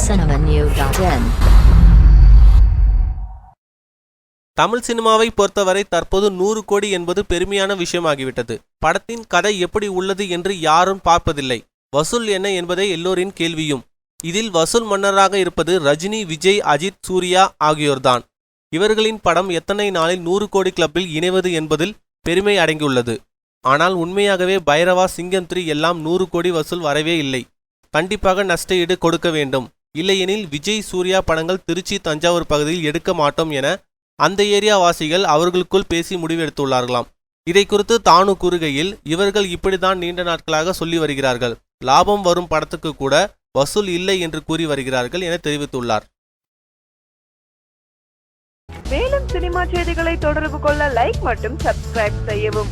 cinemanew.in. Tamil சினிமாவை பொறுத்தவரை தற்போது 100 கோடி என்பது பெருமையான விஷயமாகிவிட்டது. படத்தின் கதை எப்படி உள்ளது என்று யாரும் பார்ப்பதில்லை. வசூல் என்ன என்பதே எல்லோரின் கேள்வியும். இதில் வசூல் மன்னராக இருப்பது ரஜினி, விஜய், அஜித், சூர்யா ஆகியோர்தான். இவர்களின் படம் எத்தனை நாளில் 100 கோடி கிளப்பில் இணைவது என்பதில் பெருமை அடங்கியுள்ளது. ஆனால் உண்மையாகவே பைரவா, சிங்கம் 3 எல்லாம் 100 கோடி வசூல் வரவே இல்லை. கண்டிப்பாக நஷ்ட ஈடு கொடுக்க வேண்டும். இல்லையெனில் விஜய், சூர்யா படங்கள் திருச்சி, தஞ்சாவூர் பகுதியில் எடுக்க மாட்டோம் என அந்த ஏரியா வாசிகள் அவர்களுக்குள் பேசி முடிவெடுத்துள்ளார்களாம். இதை குறித்து தானு கூறுகையில், இவர்கள் இப்படிதான் நீண்ட நாட்களாக சொல்லி வருகிறார்கள். லாபம் வரும் படத்துக்கு கூட வசூல் இல்லை என்று கூறி வருகிறார்கள் என தெரிவித்துள்ளார். மேலும் சினிமா செய்திகளை தொடர்பு கொள்ள லைக் மற்றும் சப்ஸ்கிரைப் செய்யவும்.